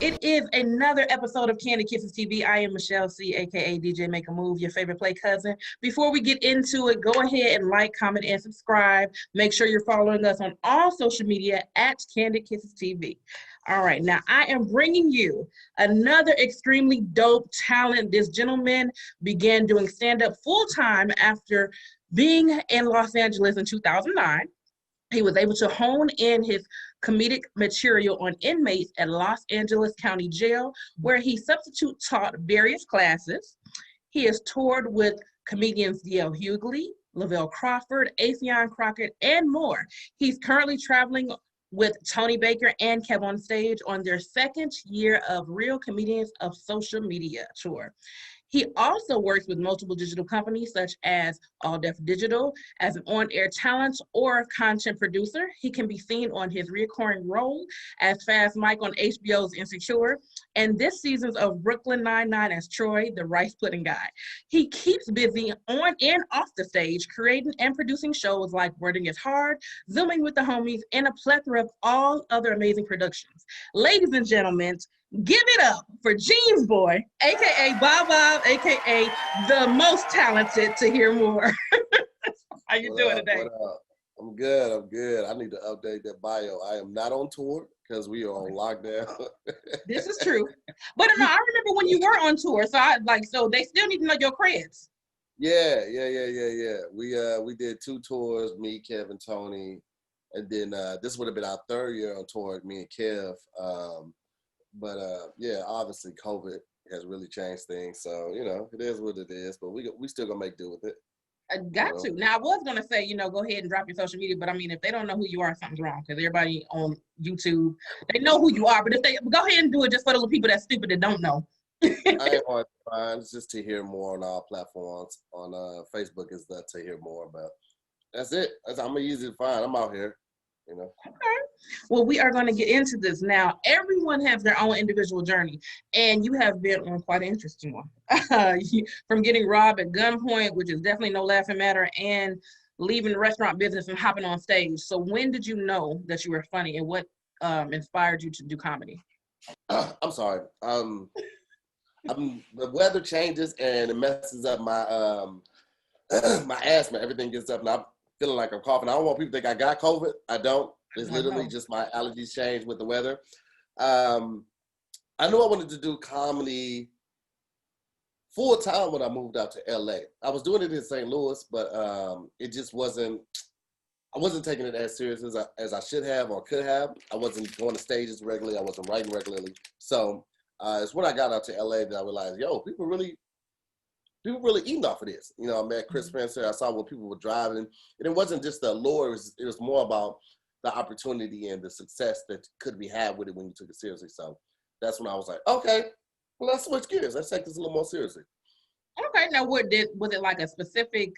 It is another episode of Kandid Kisses TV. I am Michelle C, aka DJ Make a Move, your favorite play cousin. Before we get into it, go ahead and like, comment, and subscribe. Make sure you're following us on all social media at Kandid Kisses TV. All right, now I am bringing you another extremely dope talent. This gentleman began doing stand-up full-time after being in Los Angeles in 2009. He was able to hone in his comedic material on inmates at Los Angeles County Jail, where he substitute taught various classes. He has toured with comedians D.L. Hughley, Lavelle Crawford, Affion Crockett, and more. He's currently traveling with Tony Baker and Kev on Stage on their second year of Real Comedians of Social Media tour. He also works with multiple digital companies such as All Def Digital as an on-air talent or content producer. He can be seen on his recurring role as Fast Mike on HBO's Insecure and this season's of Brooklyn Nine-Nine as Troy, the rice pudding guy. He keeps busy on and off the stage, creating and producing shows like Wording is Hard, Zooming with the Homies, and a plethora of all other amazing productions. Ladies and gentlemen, give it up for Jeans Boy, aka Bob Bob, aka the most talented to hear more. How you doing today? What up? I'm good. I need to update that bio. I am not on tour because we are on lockdown. This is true. But no, I remember when you were on tour. So they still need to know your creds. Yeah. We did 2 tours, me, Kev, and Tony. And then this would have been our 3rd year on tour with me and Kev. But obviously COVID has really changed things. So, it is what it is, but we still gonna make do with it. I got to. Now, I was going to say, go ahead and drop your social media, but I mean, if they don't know who you are, something's wrong, because everybody on YouTube, they know who you are, but if they go ahead and do it just for the people that's stupid that don't know. I ain't hard to find. It's just to hear more on all platforms. On Facebook is the to hear more, but that's it. I'm easy to find. I'm out here, Okay. Well, we are going to get into this now. Everyone has their own individual journey, and you have been on quite an interesting one. From getting robbed at gunpoint, which is definitely no laughing matter, and leaving the restaurant business and hopping on stage. So when did you know that you were funny, and what inspired you to do comedy? I'm sorry. The weather changes and it messes up my my asthma. Everything gets up, and I'm feeling like I'm coughing. I don't want people to think I got COVID. I don't. It's literally just my allergies change with the weather. I knew I wanted to do comedy full time when I moved out to LA. I was doing it in St. Louis, but it just wasn't. I wasn't taking it as serious as I should have or could have. I wasn't going to stages regularly. I wasn't writing regularly. So it's when I got out to LA that I realized, people really eating off of this. I met Chris Spencer. I saw what people were driving, and it wasn't just the allure. It was more about the opportunity and the success that could be had with it when you took it seriously. So that's when I was like, okay, well, let's switch gears. Let's take this a little more seriously. Okay. Now, was it like a specific,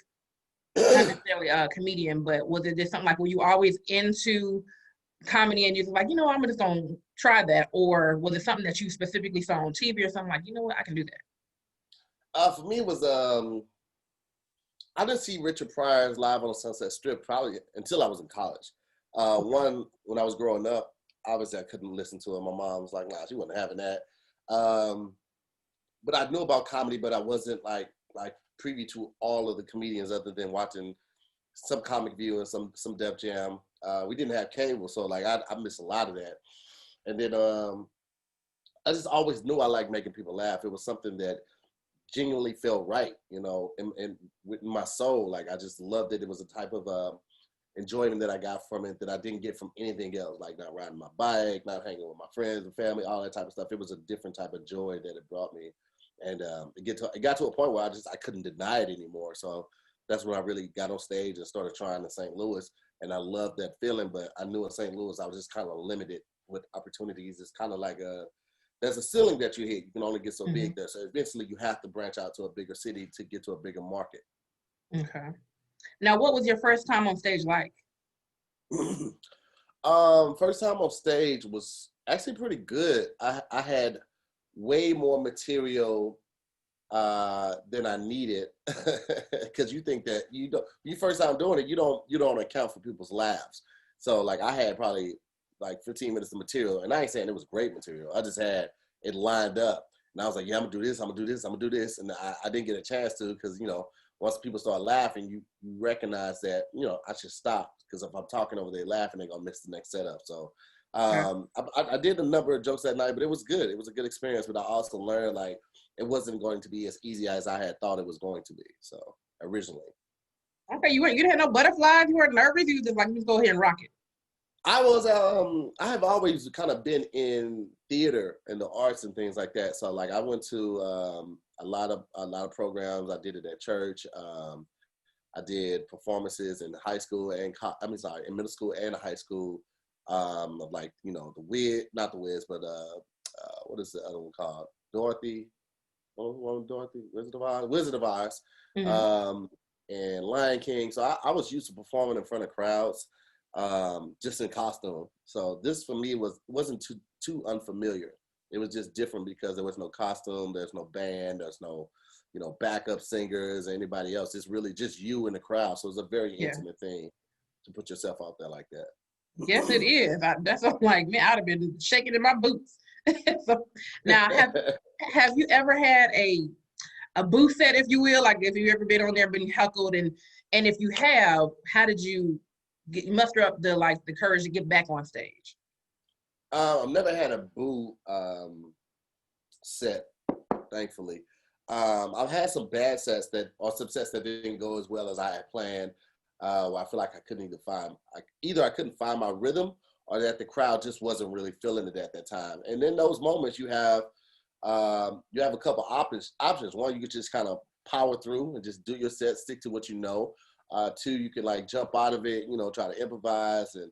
not necessarily a comedian, but was it just something like, were you always into comedy and you was like, I'm just gonna try that, or was it something that you specifically saw on TV or something like, I can do that? For me, it was I didn't see Richard Pryor's Live on the Sunset Strip probably until I was in college. When I was growing up, obviously I couldn't listen to it. My mom was like, nah, she wasn't having that. But I knew about comedy, but I wasn't like privy to all of the comedians other than watching some Comic View and some Def Jam. We didn't have cable, so I missed a lot of that. And then I just always knew I liked making people laugh. It was something that genuinely felt right, and with my soul. I just loved it. It was a type of enjoyment that I got from it that I didn't get from anything else, like not riding my bike, not hanging with my friends and family, all that type of stuff. It was a different type of joy that it brought me. And it got to a point where I couldn't deny it anymore. So that's when I really got on stage and started trying in St. Louis. And I loved that feeling, but I knew in St. Louis, I was just kind of limited with opportunities. It's kind of like there's a ceiling that you hit. You can only get so big there. So eventually you have to branch out to a bigger city to get to a bigger market. Okay. Now, what was your first time on stage like? First time on stage was actually pretty good. I had way more material than I needed because you think that you first time doing it, you don't account for people's laughs. So I had probably like 15 minutes of material, and I ain't saying it was great material. I just had it lined up, and I was like, yeah, I'm gonna do this, I'm gonna do this, I'm gonna do this, and I didn't get a chance to because once people start laughing, you recognize that I should stop because if I'm talking over there laughing, they're gonna miss the next setup. So I did a number of jokes that night, but it was good. It was a good experience, but I also learned like it wasn't going to be as easy as I had thought it was going to be. So originally. Okay, you didn't have no butterflies. You weren't nervous. You just like, just go ahead and rock it. I was I have always kind of been in theater and the arts and things like that. So like I went to a lot of programs. I did it at church. I did performances in high school and in middle school and high school. Of like the Wiz, not the Wiz, but what is the other one called? Dorothy. Dorothy, Wizard of Oz, mm-hmm. And Lion King. So I was used to performing in front of crowds, just in costume. So this for me wasn't too unfamiliar. It was just different because there was no costume, there's no band, there's no backup singers or anybody else. It's really just you in the crowd. So it's a very intimate thing to put yourself out there like that. Yes, it is. That's what I'm like, man, I'd have been shaking in my boots. So now have you ever had a booth set, if you will? Like, if you ever been on there, been heckled, and if you have, how did you muster up the courage to get back on stage? I've never had a boo set, thankfully. I've had some bad sets some sets that didn't go as well as I had planned. I feel like I couldn't even I couldn't find my rhythm, or that the crowd just wasn't really feeling it at that time. And in those moments, you have a couple options. One, you could just kind of power through and just do your set, stick to what you know. Two, you can like jump out of it, try to improvise and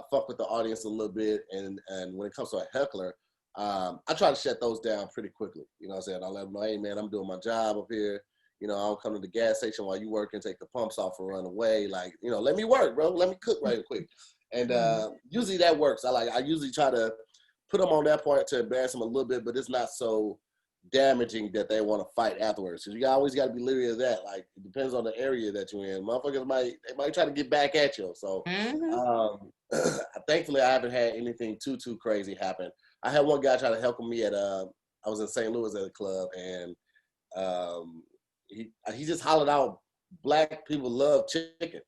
fuck with the audience a little bit. And when it comes to a heckler, I try to shut those down pretty quickly. You know what I'm saying? I let them know, hey man, I'm doing my job up here. I don't come to the gas station while you work and take the pumps off and run away. Like, let me work, bro. Let me cook right quick. And usually that works. I usually try to put them on that point to embarrass them a little bit, but it's not so damaging that they want to fight afterwards. Because you always got to be leery of that. Like, it depends on the area that you're in. Motherfuckers might try to get back at you. So, thankfully, I haven't had anything too crazy happen. I had one guy try to help me at I was in St. Louis at a club, and he just hollered out, "Black people love chicken."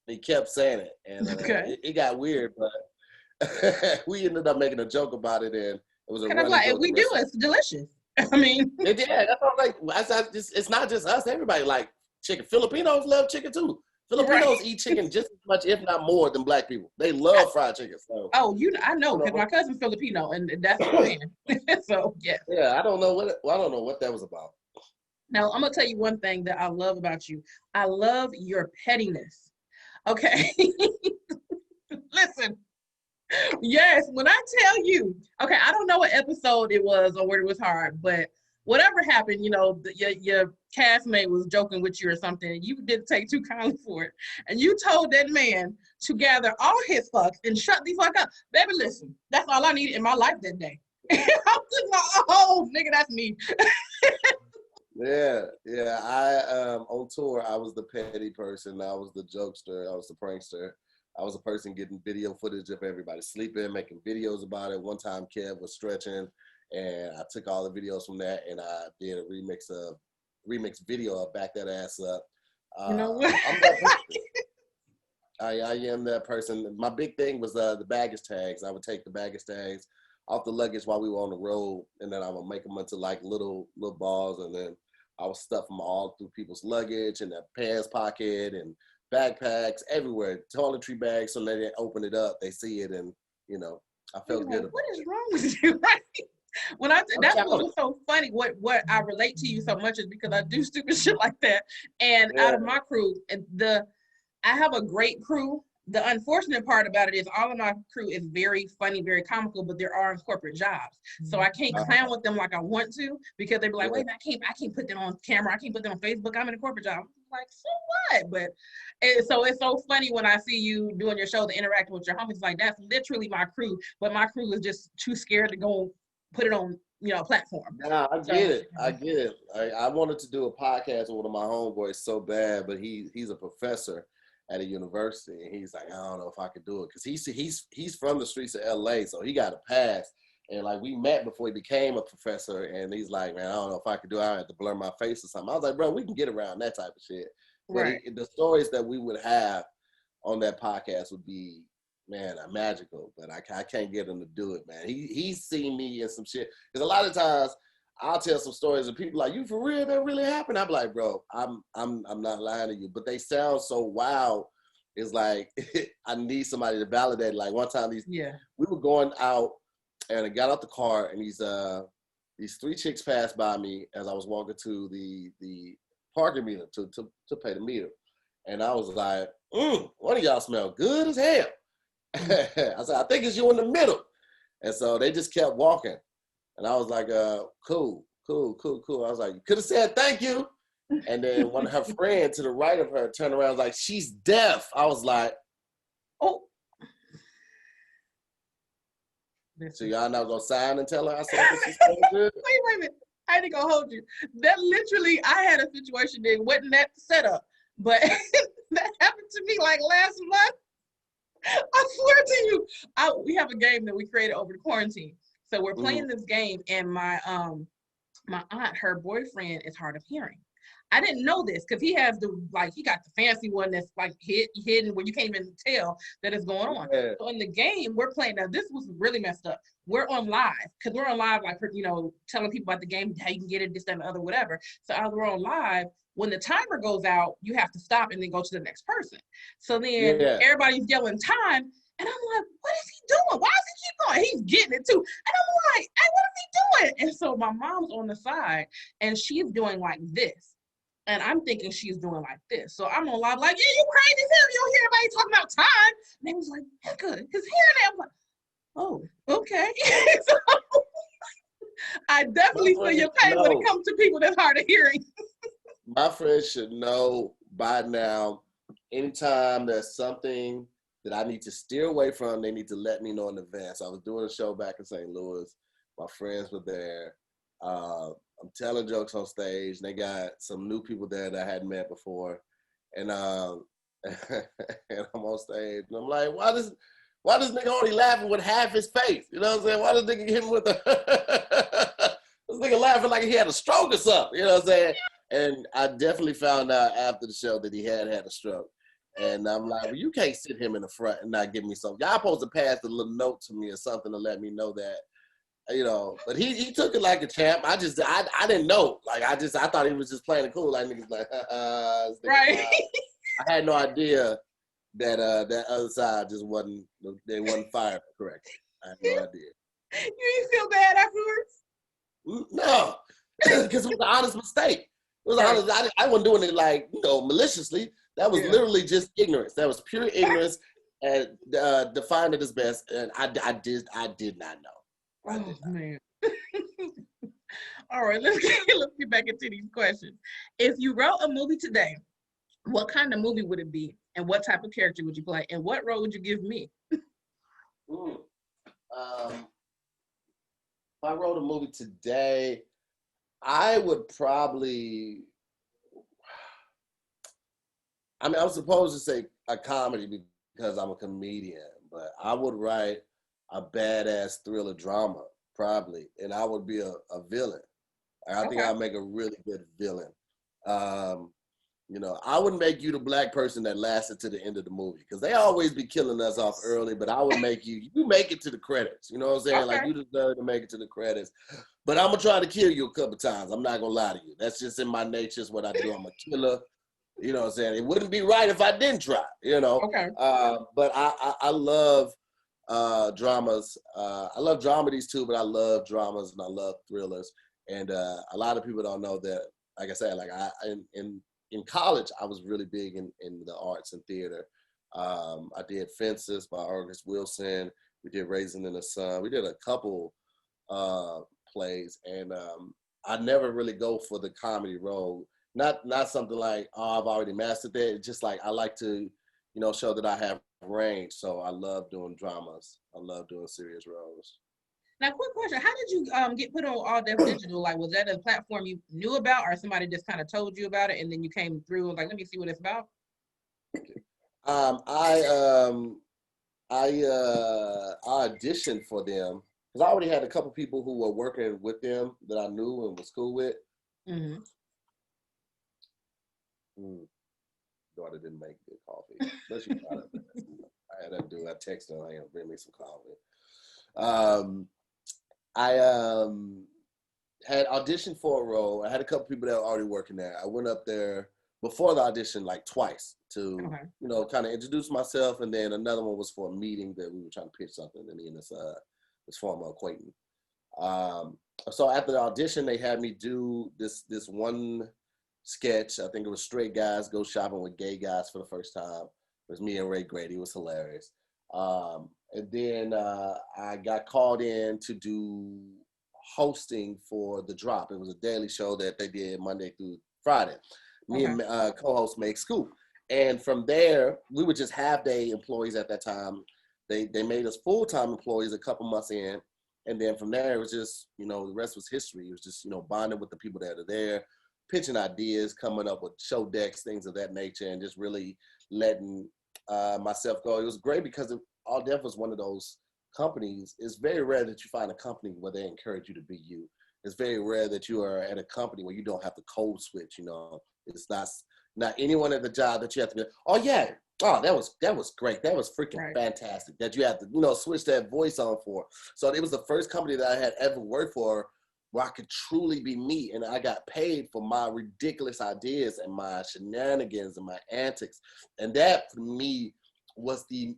He kept saying it, and it got weird, but we ended up making a joke about it, and it was a running joke. We do, it's delicious. I mean, that's all. Like, it's not just us. Everybody like chicken. Filipinos love chicken too. Filipinos eat chicken just as much, if not more, than Black people. They love fried chicken. So. Oh, I know, because my cousin's Filipino, and that's what I'm saying. So yeah. Yeah, I don't know what that was about. Now, I'm going to tell you one thing that I love about you. I love your pettiness. Okay? Listen. Yes, when I tell you, okay, I don't know what episode it was or where it was hard, but whatever happened, your castmate was joking with you or something, and you didn't take too kindly for it. And you told that man to gather all his fucks and shut the fuck up. Baby, listen, that's all I needed in my life that day. I'm just like, oh, nigga, that's me. Yeah. I on tour, I was the petty person. I was the jokester. I was the prankster. I was a person getting video footage of everybody sleeping, making videos about it. One time, Kev was stretching, and I took all the videos from that, and I did a remix video of Back That Ass Up. You know what? I'm that person. I am that person. My big thing was the baggage tags. I would take the baggage tags off the luggage while we were on the road, and then I would make them into like little balls, and then I would stuff them all through people's luggage and their pants pocket and backpacks everywhere, toiletry bags, so they didn't open it up, they see it, and I felt good. What is wrong with you? Right? That's what was so funny. What I relate to you so much is because I do stupid shit like that, and out of my crew, I have a great crew. The unfortunate part about it is all of my crew is very funny, very comical, but they're all in corporate jobs. So I can't clown with them like I want to, because they be like, wait, I can't put that on camera. I can't put that on Facebook. I'm in a corporate job. I'm like, so what? But so it's so funny when I see you doing your show, the interacting with your homies. Like, that's literally my crew, but my crew is just too scared to go put it on, platform. Nah, I get it. I wanted to do a podcast with one of my homeboys so bad, but he's a professor. at a university, and he's like, I don't know if I could do it, because he's from the streets of LA, so he got a pass. And like we met before he became a professor, and he's like, man, I don't know if I could do it. I had to blur my face or something. I was like, bro, we can get around that type of shit. But the stories that we would have on that podcast would be, man, magical. But I can't get him to do it, man. He's seen me in some shit. Because a lot of times I'll tell some stories and people like, you for real? That really happened? I'm like, bro, I'm not lying to you. But they sound so wild. It's like I need somebody to validate. Like one time we were going out, and I got out the car, and these three chicks passed by me as I was walking to the parking meter to pay the meter. And I was like, one of y'all smell good as hell. I said, I think it's you in the middle. And so they just kept walking. And I was like, cool. I was like, you could have said thank you. And then one of her friends to the right of her turned around and was like, she's deaf. I was like, oh. So y'all not gonna sign and tell her I said this is good? Wait a minute. I ain't gonna hold you. That literally, I had a situation that wasn't that setup, but that happened to me like last month. I swear to you, we have a game that we created over the quarantine. So we're playing this game, and my aunt, her boyfriend is hard of hearing. I didn't know this because he has he got the fancy one that's like hidden where you can't even tell that it's going on. Yeah. So in the game we're playing, now this was really messed up. We're on live, because we're on live, like, you know, telling people about the game, how you can get it, this, that, and the other, whatever. So as we're on live, when the timer goes out, you have to stop and then go to the next person. So then everybody's yelling time, and I'm like, what is he doing? Why does he keep going? He's getting it too. And I'm like, hey, what is he doing? And so my mom's on the side, and she's doing like this. And I'm thinking she's doing like this. So I'm on live like, yeah, you crazy as hell. You don't hear anybody talking about time. And they was like, yeah, good. Because hearing that, I'm like, oh, okay. So I definitely feel your pain when it comes to people that's hard of hearing. My friends should know by now, anytime there's something that I need to steer away from, they need to let me know in advance. I was doing a show back in St. Louis. My friends were there. I'm telling jokes on stage, and they got some new people there that I hadn't met before. And, and I'm on stage, and I'm like, why this nigga only laughing with half his face? You know what I'm saying? Why this nigga hit him with this nigga laughing like he had a stroke or something? You know what I'm saying? And I definitely found out after the show that he had a stroke. And I'm like, well, you can't sit him in the front and not give me something. Y'all supposed to pass a little note to me or something to let me know that, you know. But he took it like a champ. I didn't know. Like, I thought he was just playing it cool. Like, niggas like, right. I had no idea that that other side just wasn't fired correctly. I had no idea. You didn't feel bad afterwards? No, because it was an honest mistake. It was honest. I wasn't doing it like, you know, maliciously. That was literally just ignorance. That was pure ignorance, and defined it as best. And I did not know. Man. All right, let's get back into these questions. If you wrote a movie today, what kind of movie would it be, and what type of character would you play, and what role would you give me? If I wrote a movie today, I would probably, I mean, I'm supposed to say a comedy because I'm a comedian, but I would write a badass thriller drama, probably, and I would be a villain. I think I'd make a really good villain. You know, I would make you the black person that lasted to the end of the movie, because they always be killing us off early, but I would make you make it to the credits. You know what I'm saying? Like, you deserve to make it to the credits. But I'm going to try to kill you a couple times. I'm not going to lie to you. That's just in my nature. It's what I do. I'm a killer. You know what I'm saying? It wouldn't be right if I didn't try, you know? But I love dramas. I love dramedies too, but I love dramas and I love thrillers. And a lot of people don't know that, like I said, like in college, I was really big in the arts and theater. I did Fences by August Wilson. We did Raisin in the Sun. We did a couple plays, and I never really go for the comedy role. Not something like, oh, I've already mastered that. It's just like, I like to, you know, show that I have range. So I love doing dramas. I love doing serious roles. Now, quick question. How did you get put on All Def Digital? Like, was that a platform you knew about, or somebody just kind of told you about it and then you came through and like, let me see what it's about? I auditioned for them because I already had a couple people who were working with them that I knew and was cool with. Mm-hmm. Daughter didn't make good coffee, but she got it. I had to do. I texted her, "Hey, bring me some coffee." I had auditioned for a role. I had a couple people that were already working there. I went up there before the audition like twice to, kind of introduce myself, and then another one was for a meeting that we were trying to pitch something, and me and this former acquaintance. So after the audition, they had me do this one sketch. I think it was straight guys go shopping with gay guys for the first time. It was me and Ray Grady. It was hilarious. And then I got called in to do hosting for The Drop. It was a daily show that they did Monday through Friday. Me and co-host Meg Scoop. And from there, we were just half-day employees at that time. They made us full-time employees a couple months in. And then from there, it was just, the rest was history. It was just, bonding with the people that are there, pitching ideas, coming up with show decks, things of that nature, and just really letting myself go. It was great because All Def was one of those companies. It's very rare that you find a company where they encourage you to be you. It's very rare that you are at a company where you don't have to code switch. It's not anyone at the job that you have to be, oh yeah, oh that was great, that was freaking fantastic, that you have to switch that voice on for. So it was the first company that I had ever worked for where I could truly be me, and I got paid for my ridiculous ideas and my shenanigans and my antics, and that for me was the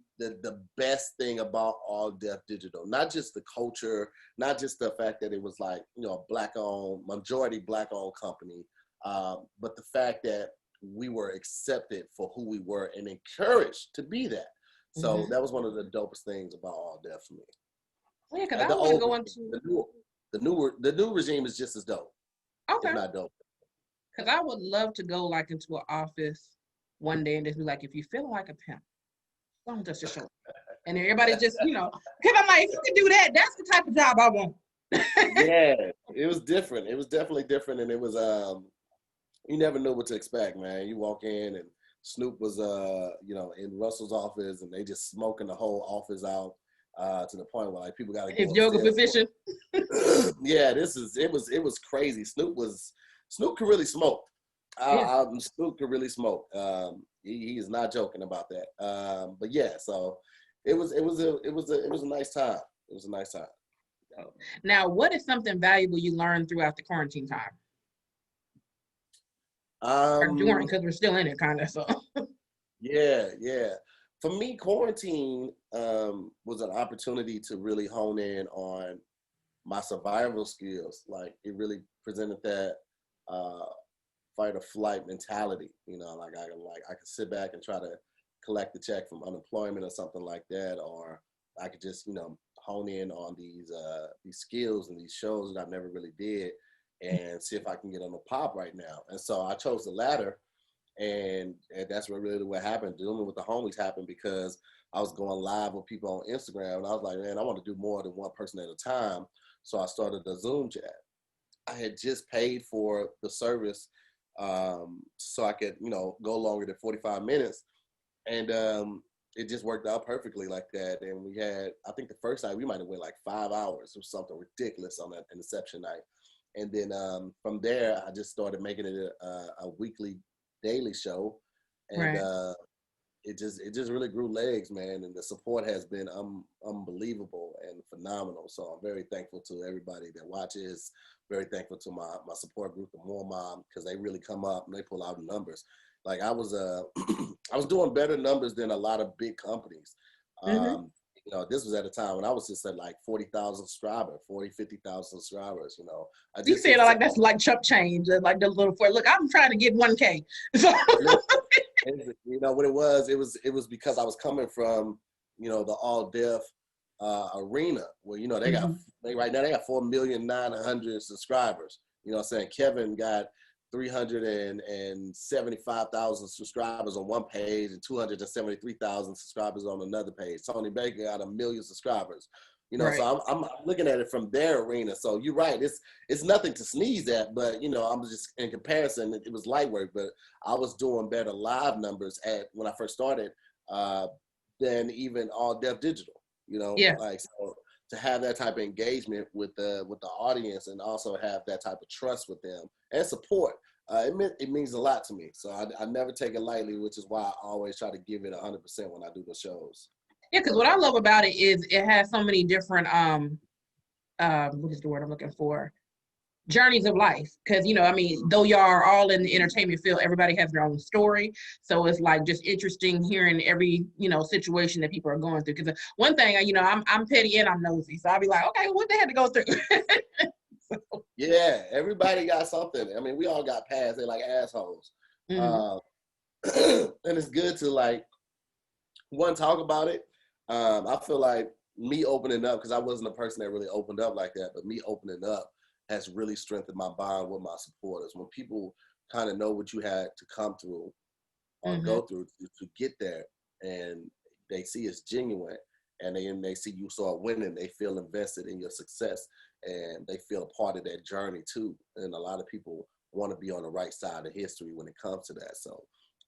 best thing about All Def Digital. Not just the culture, not just the fact that it was like a black-owned, majority black-owned company, but the fact that we were accepted for who we were and encouraged to be that. So that was one of the dopest things about All Def for me. Yeah, because I want to go into the new regime is just as dope. Okay. If not dope. Because I would love to go like into an office one day and just be like, if you feel like a pimp, don't touch your shoulder. And everybody just, because I'm like, if you can do that, that's the type of job I want. Yeah, it was different. It was definitely different, and it was you never knew what to expect, man. You walk in and Snoop was in Russell's office, and they just smoking the whole office out to the point where like people got to go his yoga position. Yeah, it was crazy. Snoop could really smoke. Snoop could really smoke. He is not joking about that. But yeah, so it was a nice time. It was a nice time. Now, what is something valuable you learned throughout the quarantine time? Or during, because we're still in it, kind of. So. Yeah. For me, quarantine was an opportunity to really hone in on my survival skills. Like it really presented that fight or flight mentality. I could sit back and try to collect the check from unemployment or something like that, or I could just hone in on these skills and these shows that I never really did, and see if I can get on the pop right now. And so I chose the latter, and that's what happened. Dealing with the homies happened because I was going live with people on Instagram, and I was like, man, I want to do more than one person at a time. So I started the Zoom chat. I had just paid for the service so I could, go longer than 45 minutes. And it just worked out perfectly like that. And we had, I think the first night we might have went like 5 hours or something ridiculous on that Inception night. And then from there, I just started making it a weekly daily show. And it just really grew legs, man. And the support has been unbelievable and phenomenal. So I'm very thankful to everybody that watches. Very thankful to my support group, the More Mom, because they really come up and they pull out numbers. Like I was doing better numbers than a lot of big companies. This was at a time when I was just at like 40,000 subscribers, 50,000 subscribers. You said like that's like chump change, like the little for. Look, I'm trying to get 1K. So. What it was because I was coming from the All Def arena where right now they got 4,900,000 subscribers. I'm saying Kevin got 375,000 subscribers on one page and 273,000 subscribers on another page. Tony Baker got 1 million subscribers. So I'm looking at it from their arena. So you're right. It's nothing to sneeze at, but I'm just in comparison. It was light work, but I was doing better live numbers when I first started than even All Def Digital. You know, Yeah. like so to have that type of engagement with the audience and also have that type of trust with them and support. It means a lot to me. So I never take it lightly, which is why I always try to give it 100% when I do the shows. Yeah, because what I love about it is it has so many different what is the word I'm looking for? Journeys of life. Because, you know, I mean, though y'all are all in the entertainment field, everybody has their own story. So it's like just interesting hearing every, you know, situation that people are going through. Because one thing, you know, I'm petty and I'm nosy. So I'll be like, okay, what they had to go through? So, Yeah, everybody got something. I mean, we all got past. They're like assholes. mm-hmm. And it's good to like, one, talk about it. I feel like me opening up, because I wasn't a person that really opened up like that, but me opening up has really strengthened my bond with my supporters. When people kind of know what you had to come through or Mm-hmm. go through to get there, and they see it's genuine, and they see you start winning, they feel invested in your success, and they feel a part of that journey too. And a lot of people want to be on the right side of history when it comes to that. So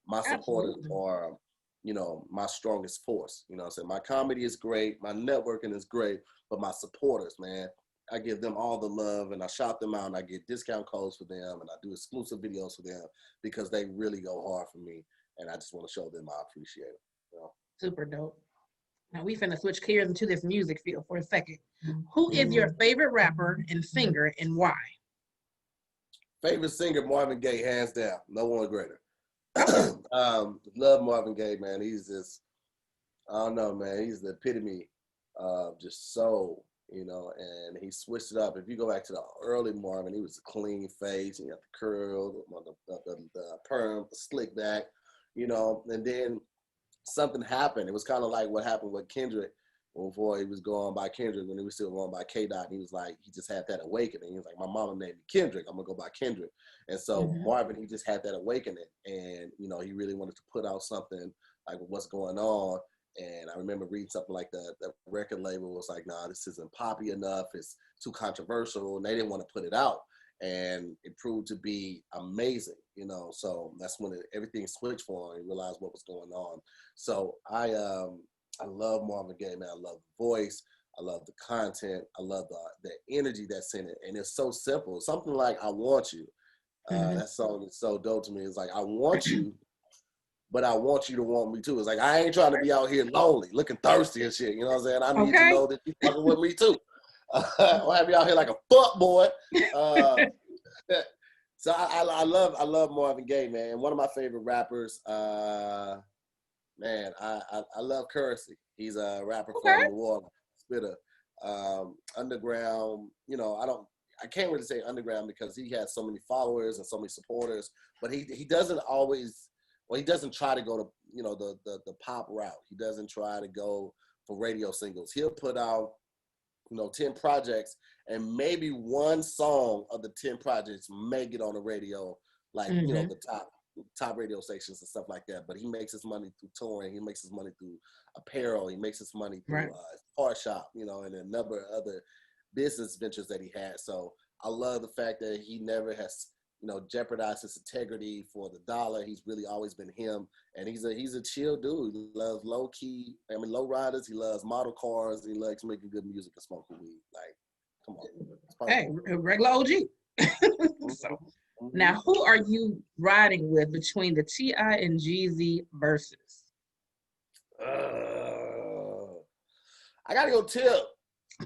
my supporters Absolutely. are, you know, my strongest force. You know what I'm saying? My comedy is great, my networking is great, but my supporters, man, I give them all the love, and I shout them out, and I get discount codes for them, and I do exclusive videos for them because they really go hard for me, and I just want to show them I appreciate it. You know? Super dope. Now we finna switch gears into this music field for a second. Who is your favorite rapper and singer and why? Favorite singer, Marvin Gaye, hands down. No one greater. Okay. Love Marvin Gaye, man. He's just, I don't know, man. He's the epitome of just soul, you know, and he switched it up. If you go back to the early Marvin, he was a clean face, and he had the curl, the perm, the slick back, you know, and then something happened. It was kind of like what happened with Kendrick before he was going by Kendrick, when he was still going by K-Dot. He was like, he just had that awakening. He was like, my mama named me Kendrick, I'm gonna go by Kendrick. And so Mm-hmm. Marvin, he just had that awakening, and you know, he really wanted to put out something like what's going on. And I remember reading something like the record label was like, nah, this isn't poppy enough, it's too controversial, and they didn't want to put it out. And it proved to be amazing, you know. So that's when everything switched for him. He realized what was going on. So I love Marvin Gaye, man. I love the voice. I love the content. I love the energy that's in it. And it's so simple. Something like I Want You. Mm-hmm. That song is so dope to me. It's like, I want you, but I want you to want me too. It's like, I ain't trying to be out here lonely, looking thirsty and shit. You know what I'm saying? I need to Okay. know that you fucking with me too. I'll have you out here like a fuck boy. So I love Marvin Gaye, man. One of my favorite rappers. Man, I love Currency. He's a rapper Okay. from New Orleans, spitter. Underground, you know, I can't really say underground because he has so many followers and so many supporters, but he doesn't always, well, he doesn't try to go to, you know, the pop route. He doesn't try to go for radio singles. He'll put out, you know, 10 projects, and maybe one song of the 10 projects may get on the radio, like, you know, Mm-hmm. the top radio stations and stuff like that. But he makes his money through touring. He makes his money through apparel. He makes his money through Right. his car shop, you know, and a number of other business ventures that he has. So I love the fact that he never has, you know, jeopardized his integrity for the dollar. He's really always been him, and he's a chill dude. He loves low riders. He loves model cars. He likes making good music and smoking weed. Like, come on, Hey, regular OG. So now, who are you riding with between the T.I. and Jeezy verses? I gotta go Tip.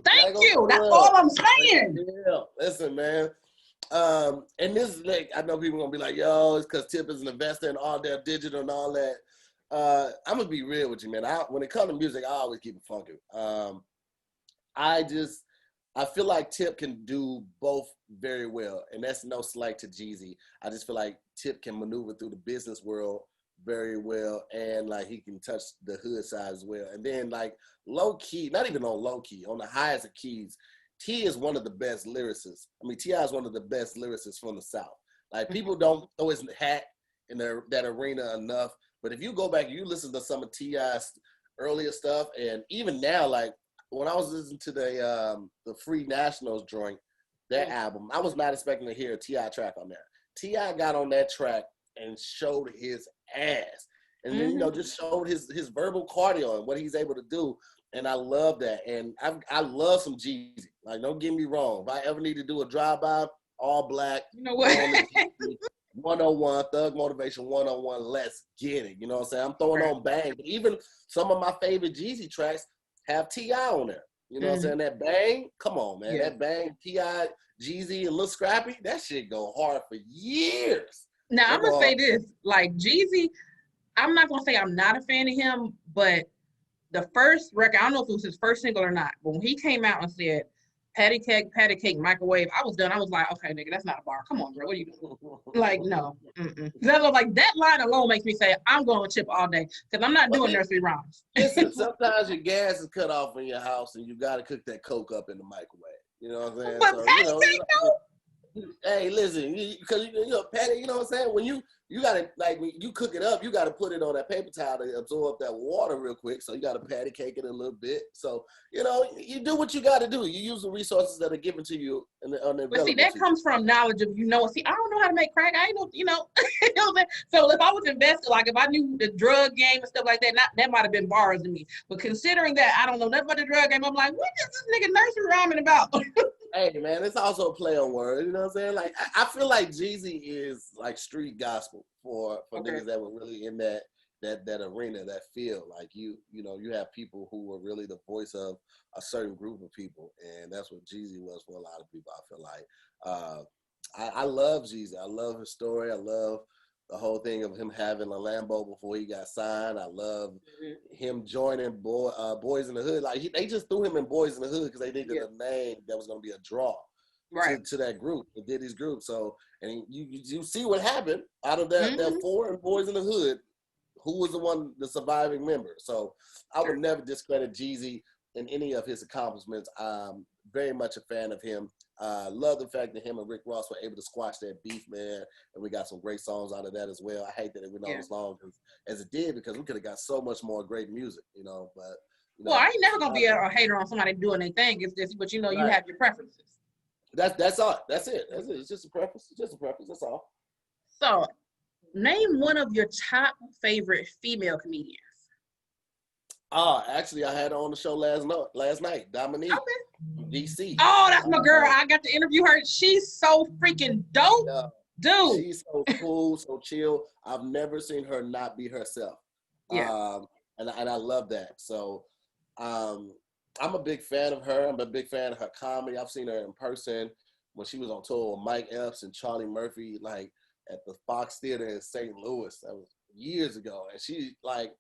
Thank you. That's all I'm saying. Yeah, listen, man. And this is like, I know people gonna be like, yo, it's because Tip is an investor in all their digital and all that. I'm gonna be real with you, man. When it comes to music, I always keep it funky. I feel like Tip can do both very well, and that's no slight to Jeezy. I just feel like Tip can maneuver through the business world very well, and like he can touch the hood side as well. And then like low key, not even on low key, on the highest of keys, T is one of the best lyricists. I mean, T.I. is one of the best lyricists from the South. Like, people don't throw his hat in that arena enough. But if you go back, you listen to some of T.I.'s earlier stuff, and even now, like when I was listening to the Free Nationals joint, that album, I was not expecting to hear a T.I. track on there. T.I. got on that track and showed his ass. and then just showed his verbal cardio and what he's able to do. And I love that. And I love some Jeezy. Like, don't get me wrong. If I ever need to do a drive-by, all black, You know what? 101, Thug Motivation 101, let's get it. You know what I'm saying? I'm throwing on Bang. But even some of my favorite Jeezy tracks have T.I. on there. You know what I'm saying? That Bang, come on, man. That Bang, T.I., Jeezy, and Lil Scrappy, that shit go hard for years. Now, I'm going to say this. Like, Jeezy, I'm not going to say I'm not a fan of him, but the first record, I don't know if it was his first single or not, but when he came out and said, patty cake, microwave, I was done. I was like, okay, nigga, that's not a bar. Come on, bro. What are you doing? Like, no. Like, that line alone makes me say, I'm going with Chip all day because I'm not doing nursery rhymes. Listen, sometimes your gas is cut off in your house and you got to cook that Coke up in the microwave. You know what I'm saying? But so, patty cake, no. Hey, listen, because patty, you know what I'm saying? When you gotta, like, when you cook it up, you gotta put it on that paper towel to absorb that water real quick. So you gotta patty cake it a little bit. So you do what you gotta do. You use the resources that are given to you and but see, that comes from knowledge of See, I don't know how to make crack. I ain't know, you know what I'm saying? So if I was invested, like if I knew the drug game and stuff like that, that might have been bars to me. But considering that I don't know nothing about the drug game, I'm like, what is this nigga nursery rhyming about? Hey man, it's also a play on words, you know what I'm saying? Like I feel like Jeezy is like street gospel for niggas that were really in that arena, that field. Like you have people who were really the voice of a certain group of people, and that's what Jeezy was for a lot of people. I feel like I love Jeezy. I love his story. I love the whole thing of him having a Lambo before he got signed. I love him joining Boys in the Hood. Like they just threw him in Boys in the Hood because they needed a name that was going to be a draw to that group, the Diddy's group. So, and you see what happened out of that four in Boys in the Hood. Who was the surviving member? So I would never discredit Jeezy in any of his accomplishments. I'm very much a fan of him. Love the fact that him and Rick Ross were able to squash that beef, man, and we got some great songs out of that as well. I hate that it went on as long as it did because we could have got so much more great music, but well, I ain't never gonna be a hater on somebody doing their thing. It's just, but you have your preferences. That's all. That's it. It's just a preference. It's just a preference. That's all. So, name one of your top favorite female comedians. Actually, I had her on the show last night, Dominique. DC. Oh, that's my girl. I got to interview her. She's so freaking dope, dude. She's so cool, so chill. I've never seen her not be herself. And I love that. So, I'm a big fan of her. I'm a big fan of her comedy. I've seen her in person when she was on tour with Mike Epps and Charlie Murphy, like at the Fox Theater in St. Louis. That was years ago, and she like.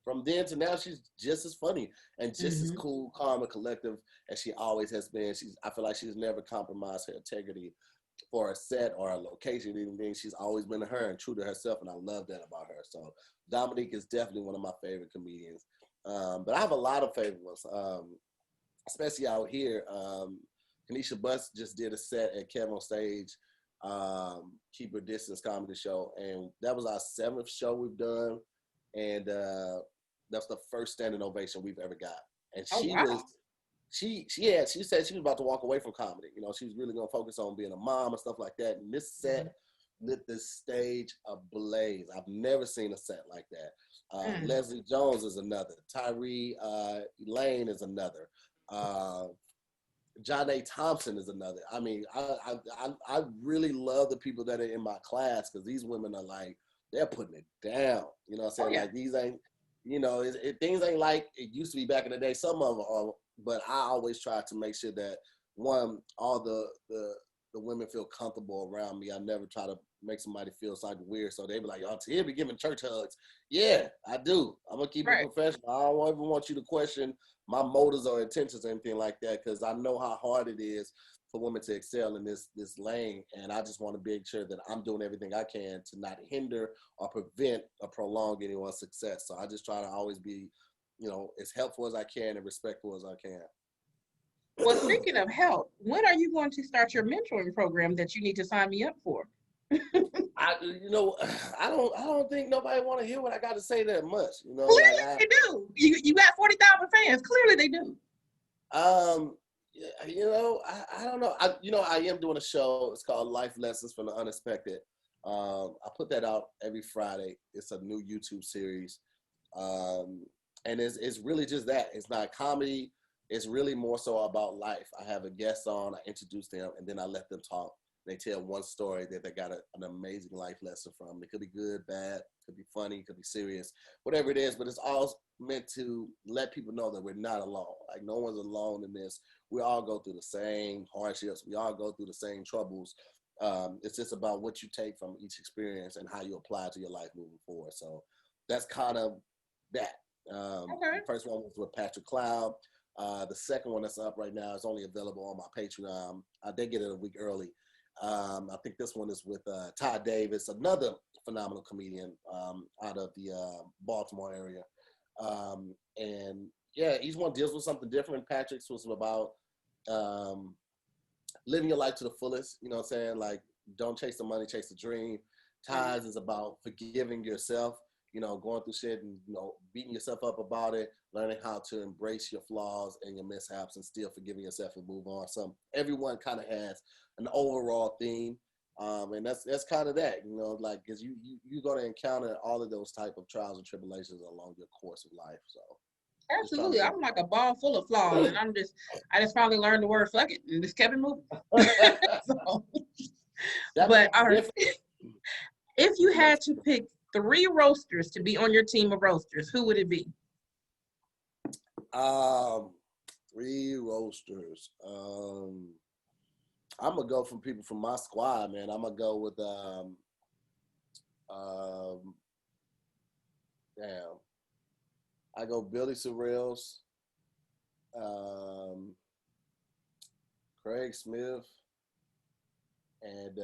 From then to now, she's just as funny and just as cool, calm, and collective as she always has been. I feel like she's never compromised her integrity for a set or a location. Anything. She's always been her and true to herself, and I love that about her. So Dominique is definitely one of my favorite comedians. But I have a lot of favorite ones, especially out here. Kanisha Bus just did a set at Kevin on Stage, Keep Her Distance comedy show, and that was our 7th show we've done. And that's the first standing ovation we've ever got. And she said she was about to walk away from comedy. She was really going to focus on being a mom and stuff like that. And this set lit the stage ablaze. I've never seen a set like that. Leslie Jones is another. Tyree Elaine is another. John A. Thompson is another. I mean, I really love the people that are in my class because these women are like, they're putting it down. You know what I'm saying? Like these ain't, things ain't like it used to be back in the day. Some of them are, but I always try to make sure that all the women feel comfortable around me. I never try to make somebody feel like weird. So they be like, "Oh, Tia be giving church hugs." Yeah, I do. I'm gonna keep it professional. I don't ever want you to question my motives or intentions or anything like that because I know how hard it is for women to excel in this lane, and I just want to make sure that I'm doing everything I can to not hinder or prevent or prolong anyone's success. So I just try to always be, as helpful as I can and respectful as I can. Well, speaking of help, when are you going to start your mentoring program that you need to sign me up for? I don't think nobody want to hear what I got to say that much. Clearly they do. You got 40,000 fans. Clearly they do. I don't know. I am doing a show. It's called Life Lessons from the Unexpected. I put that out every Friday. It's a new YouTube series. And it's really just that. It's not comedy. It's really more so about life. I have a guest on, I introduce them, and then I let them talk. They tell one story that they got an amazing life lesson from. It could be good, bad, could be funny, could be serious, whatever it is, but it's all meant to let people know that we're not alone. Like, no one's alone in this. We all go through the same hardships. We all go through the same troubles. It's just about what you take from each experience and how you apply it to your life moving forward. So that's kind of that. The first one was with Patrick Cloud. The second one that's up right now is only available on my Patreon. They get it a week early. I think this one is with Ty Davis, another phenomenal comedian out of the Baltimore area. And yeah, each one deals with something different. Patrick's was about living your life to the fullest. You know what I'm saying? Like, don't chase the money, chase the dream. Ty's is about forgiving yourself. You know, going through shit and, you know, beating yourself up about it, learning how to embrace your flaws and your mishaps and still forgiving yourself and move on. So everyone kind of has an overall theme. And that's kind of that, you know, like, because you're going to encounter all of those type of trials and tribulations along your course of life. So absolutely, I'm like a ball full of flaws, and I just finally learned the word "fuck it" and just kept it moving. So, but all right, if you had to pick 3 roasters to be on your team of roasters, who would it be? 3 roasters. I'm gonna go from people from my squad, man. I'm gonna go with I go Billy Sorrells, Craig Smith, and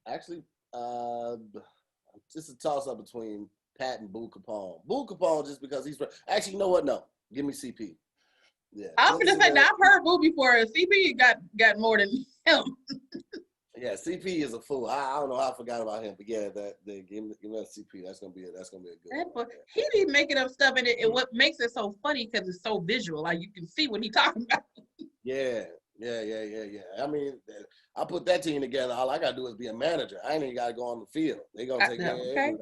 actually just a toss up between Pat and Boo Capone. Boo Capone just because he's actually, you know what? No, give me CP. Yeah, I was gonna say that I've heard Boo before. CP got more than him. Yeah, CP is a fool. I don't know how I forgot about him, but yeah, give me that CP. That's gonna be a good one. He be making up stuff in it, and what makes it so funny because it's so visual. Like, you can see what he's talking about. Yeah. I mean, I put that team together. All I gotta do is be a manager. I ain't even gotta go on the field. They gonna take care of everything.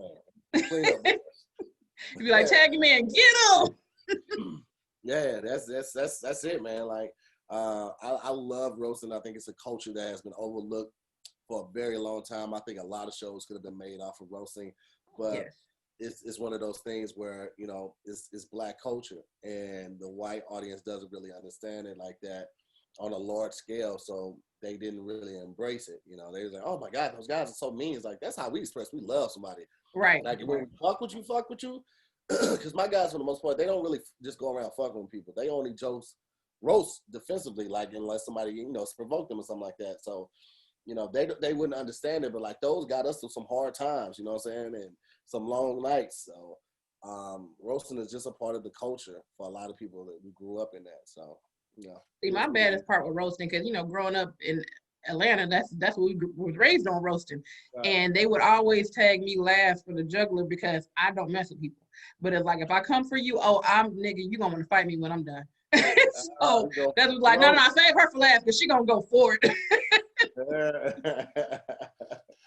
Clean up. You be like, tag him in, get him. Yeah, that's it, man. Like, I love roasting. I think it's a culture that has been overlooked for a very long time. I think a lot of shows could have been made off of roasting, but it's one of those things where, you know, it's Black culture, and the white audience doesn't really understand it like that on a large scale, so they didn't really embrace it. You know, they was like, oh my God, those guys are so mean. It's like, that's how we express we love somebody. Right. Like, when we fuck with you. Because my guys, for the most part, they don't really just go around fucking with people. They only roast defensively, like, unless somebody, you know, provoke them or something like that. So, you know, they wouldn't understand it, but like, those got us through some hard times, you know what I'm saying, and some long nights. So roasting is just a part of the culture for a lot of people that we grew up in that. So, you know. See, my baddest part with roasting, because, you know, growing up in Atlanta, that's what we was raised on, roasting. Right. And they would always tag me last for the juggler because I don't mess with people. But it's like, if I come for you, you gonna want to fight me when I'm done. So that was like, no, save her for last because she gonna go for it.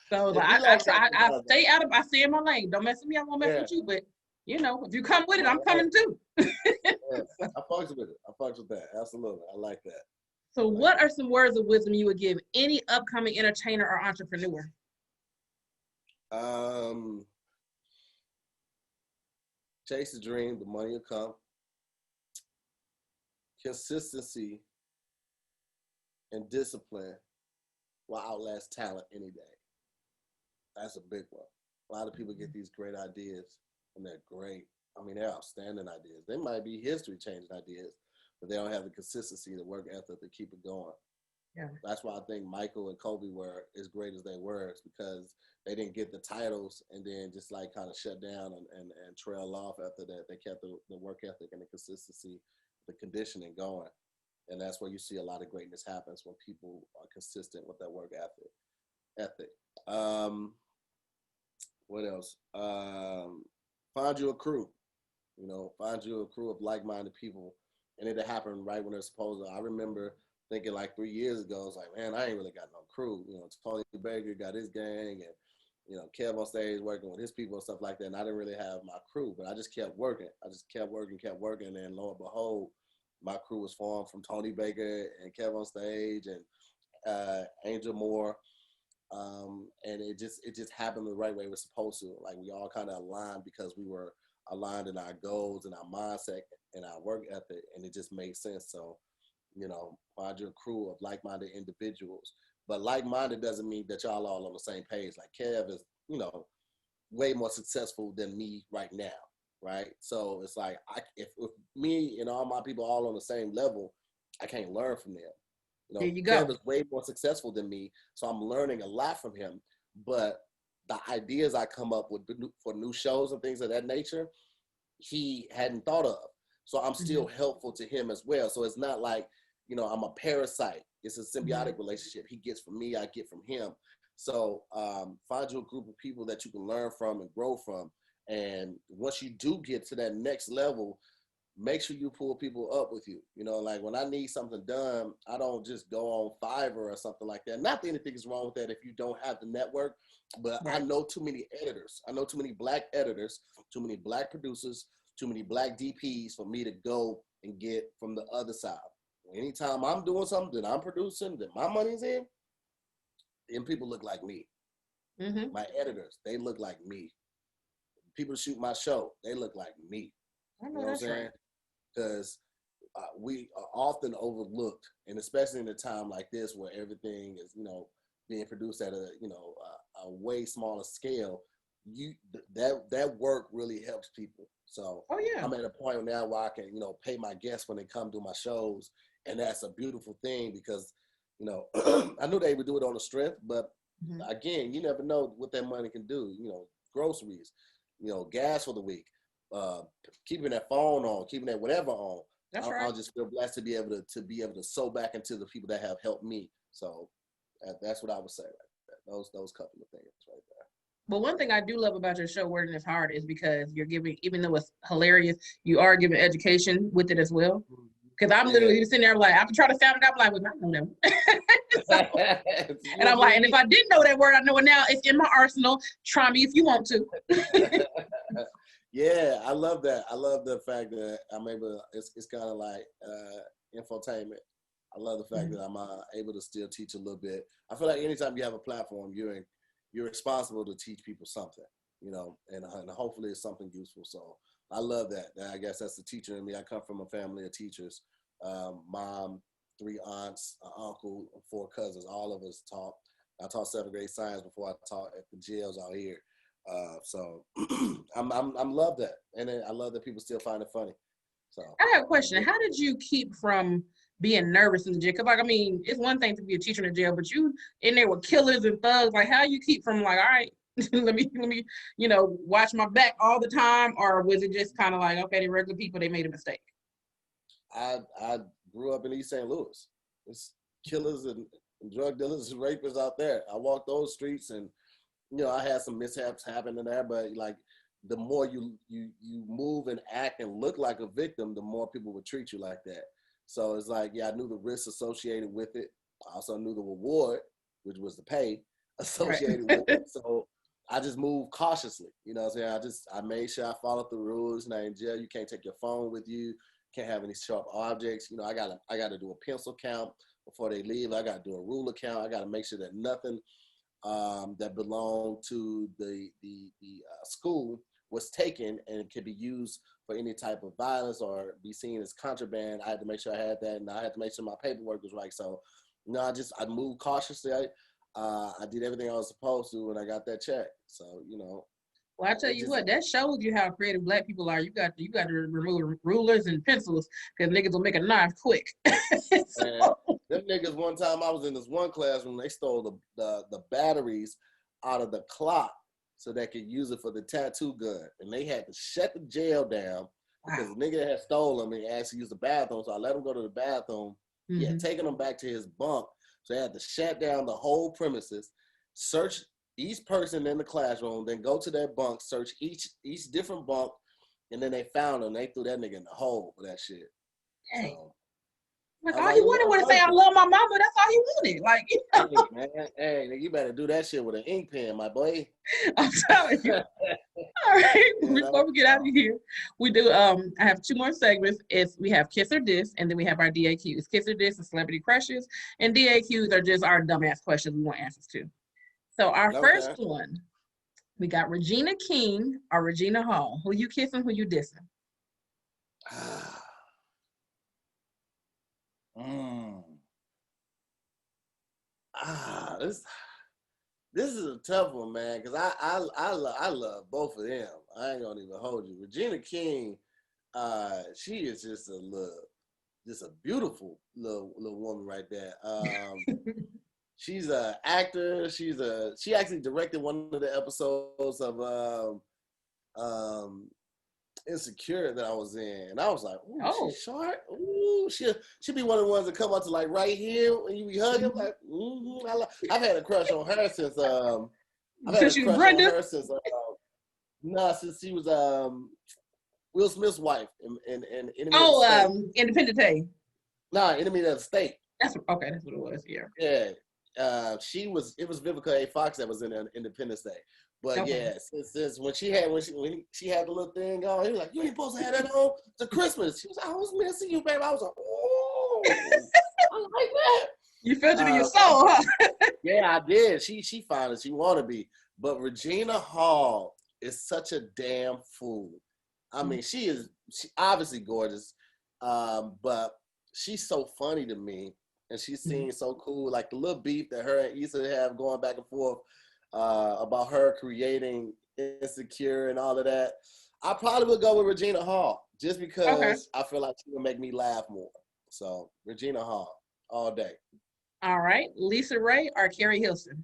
So like, I stay in my lane. Don't mess with me. I won't mess with you. But, you know, if you come with it, I'm coming too. I fucks with it. I fucks with that. Absolutely. I like that. So what are some words of wisdom you would give any upcoming entertainer or entrepreneur? Chase the dream, the money will come. Consistency and discipline will outlast talent any day. That's a big one. A lot of people get these great ideas, and they're great. I mean, they're outstanding ideas. They might be history-changing ideas, but they don't have the consistency, the work ethic to keep it going. Yeah. That's why I think Michael and Kobe were as great as they were. It's because they didn't get the titles and then just like kind of shut down and trail off after that. They kept the work ethic and the consistency, the conditioning going. And that's where you see a lot of greatness happens, when people are consistent with that work ethic. What else? Find you a crew. You know, find you a crew of like-minded people, and it'll happen right when they're supposed to. I remember thinking like 3 years ago, I was like, man, I ain't really got no crew. You know, Tony Baker got his gang, and you know, Kev on stage working with his people and stuff like that. And I didn't really have my crew, but I just kept working. I just kept working. And then lo and behold, my crew was formed from Tony Baker and Kev on stage and Angel Moore. And it just happened the right way it was supposed to. Like we all kind of aligned because we were aligned in our goals and our mindset and our work ethic, and it just made sense. So, you know, find your crew of like-minded individuals. But like-minded doesn't mean that y'all all on the same page. Like Kev is, you know, way more successful than me right now, right? So it's like, if me and all my people all on the same level, I can't learn from them. You know, There you Kev go. is way more successful than me, so I'm learning a lot from him. But the ideas I come up with for new shows and things of that nature, he hadn't thought of. So I'm still helpful to him as well. So it's not like, you know, I'm a parasite. It's a symbiotic relationship. He gets from me, I get from him. So find you a group of people that you can learn from and grow from. And once you do get to that next level, make sure you pull people up with you. You know, like when I need something done, I don't just go on Fiverr or something like that. Not that anything is wrong with that if you don't have the network, but I know too many editors. I know too many Black editors, too many Black producers, too many Black DPs for me to go and get from the other side. Anytime I'm doing something that I'm producing, that my money's in, then people look like me. My editors, they look like me. People shoot my show, they look like me. I know, you know what I'm saying? right. Because we are often overlooked, and especially in a time like this where everything is, you know, being produced at a, you know, a way smaller scale. That work really helps people. So I'm at a point now where I can, you know, pay my guests when they come to my shows, and that's a beautiful thing because, you know, I knew they would do it on the strength, but again, you never know what that money can do. You know, groceries, you know, gas for the week, keeping that phone on, keeping that whatever on. I'll just feel blessed to be able to sow back into the people that have helped me. So that's what I would say. Right, those couple of things right there. But one thing I do love about your show, Wording is Hard, is because you're giving, even though it's hilarious, you are giving education with it as well. Because I'm literally sitting there like, I'm trying to sound it out, like, well, I know them. And I'm like, and if I didn't know that word, I know it now. It's in my arsenal. Try me if you want to. Yeah, I love that. I love the fact that I'm able. It's kind of like infotainment. I love the fact that I'm able to still teach a little bit. I feel like anytime you have a platform, you're responsible to teach people something, you know, and hopefully it's something useful. So I love that. I guess that's the teacher in me. I come from a family of teachers. Mom, 3 aunts, an uncle, 4 cousins. All of us taught. I taught 7th grade science before I taught at the jails out here. So I'm love that, and I love that people still find it funny. So I have a question. How did you keep from being nervous in the jail? Because, like, I mean, it's one thing to be a teacher in the jail, but you in there with killers and thugs. Like, how you keep from like, all right, let me, you know, watch my back all the time, or was it just kind of like, okay, they're regular people, they made a mistake? I grew up in East St. Louis. There's killers and drug dealers and rapists out there. I walked those streets, and you know, I had some mishaps happen in there, but like the more you move and act and look like a victim, the more people would treat you like that. So it's like, yeah, I knew the risks associated with it. I also knew the reward, which was the pay associated with it. So I just moved cautiously. You know what I'm saying? I made sure I followed the rules. Now in jail, you can't take your phone with you. Can't have any sharp objects. You know, I gotta do a pencil count before they leave. I gotta do a ruler count. I gotta make sure that nothing that belonged to the school was taken and could be used for any type of violence or be seen as contraband. I had to make sure I had that, and I had to make sure my paperwork was right. So, you know, I moved cautiously. I did everything I was supposed to, and I got that check. So, you know. Well, I tell you what, that shows you how creative Black people are. You got to remove rulers and pencils because niggas will make a knife quick. So. Them niggas, one time I was in this one classroom, they stole the batteries out of the clock so they could use it for the tattoo gun. And they had to shut the jail down because the nigga had stole them and asked to use the bathroom. So I let him go to the bathroom. He had taken him back to his bunk. So they had to shut down the whole premises, search each person in the classroom, then go to their bunk, search each different bunk, and then they found him. They threw that nigga in the hole for that shit. Hey. So, Like I'm all like, he it was wanted on was to say I purpose. love my mama. That's all he wanted. Like, you know, Hey, man, hey, nigga, you better do that shit with an ink pen, my boy. I'm telling you. All right. You Before know? we get out of here, we do I have two more segments. We have Kiss or Diss, and then we have our DAQs. Kiss or Diss is celebrity crushes, and DAQs are just our dumbass questions we want answers to. So our first Okay. one, we got Regina King or Regina Hall. Who you kissing, who you dissing? mm. This is a tough one, man, because I love both of them. I ain't gonna even hold you. Regina King, she is just a beautiful little woman right there. She's an actor. She actually directed one of the episodes of Insecure that I was in, and I was like, "Ooh, Oh, she's short. Ooh, she'll be one of the ones that come up to like right here when you be hugging." Like, I've had a crush on her since I've had a since you crush on Brenda. her since since she was Will Smith's wife in Enemy of the Oh, State. Independent Day. Enemy of the State. That's okay. That's what it was. Yeah. Yeah. It was Vivica A. Fox that was in Independence Day. But Okay. yeah, since when she had the little thing on, he was like, "You ain't supposed to have that on to Christmas." She was like, "I was missing you, baby." I was like, "Oh, I like that." You felt it in your soul, huh? Yeah, I did. She fine as she want to be, but Regina Hall is such a damn fool. I mean, she obviously gorgeous, but she's so funny to me, and she seems so cool. Like the little beef that her and Issa have going back and forth about her creating Insecure and all of that. I probably would go with Regina Hall just Okay. because I feel like she would make me laugh more. So Regina Hall all day. All right. Lisarae or Carrie Hilson?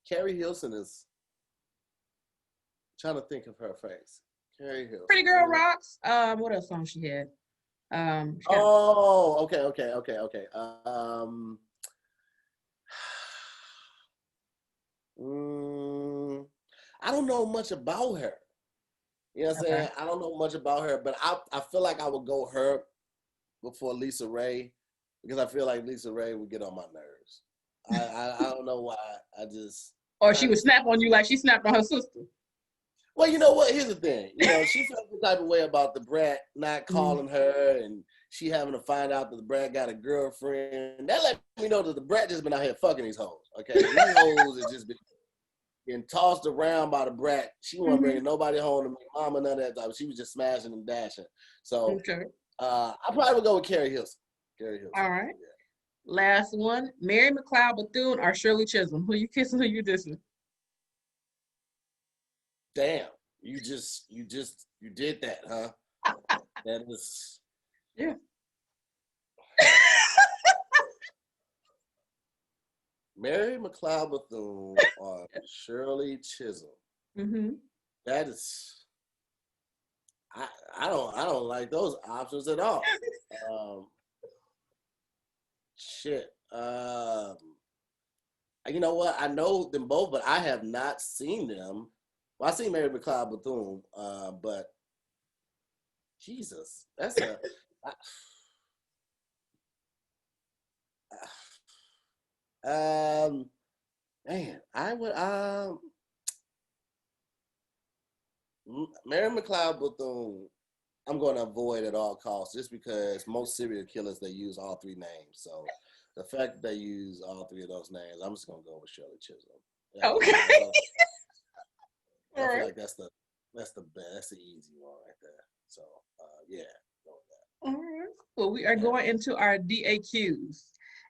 Carrie Hilson is trying to think of her face. Carrie Pretty Hilson. Girl Rocks. What else song she had? She got, Oh, okay. Mm, I don't know much about her. You know what I'm okay. saying? I don't know much about her, but I feel like I would go her before Lisarae because I feel like Lisarae would get on my nerves. I don't know why. Or she I would just snap on you like she snapped on her sister. Well, you know what? Here's the thing. You know, she felt the type of way about the brat not Mm. calling her and she having to find out that the brat got a girlfriend. That let me know that the brat just been out here fucking these hoes. Okay. These hoes has just been getting tossed around by the brat. She wasn't Mm-hmm. bringing nobody home to me, mama, none of that type. She was just smashing and dashing. So Okay. I probably would go with Carrie Hilson. Carrie Hilson. All right. Last one. Mary McLeod Bethune or Shirley Chisholm? Who you kissing? Who you dissing? Damn. You did that, huh? That was Yeah. Mary McLeod Bethune or Shirley Chisholm. Mm-hmm. That is, I don't like those options at all. Um, shit. You know what? I know them both, but I have not seen them. Well, I seen Mary McLeod Bethune, but Jesus, that's um, man. I would Mary McLeod Bethune. I'm going to avoid at all costs just because most serial killers they use all three names. So the fact that they use all three of those names, I'm just going to go with Shirley Chisholm. Yeah, Okay. I All feel right. like that's the best, that's the easy one right there. So yeah, go with All right. Well, we are that. going into our DAQs.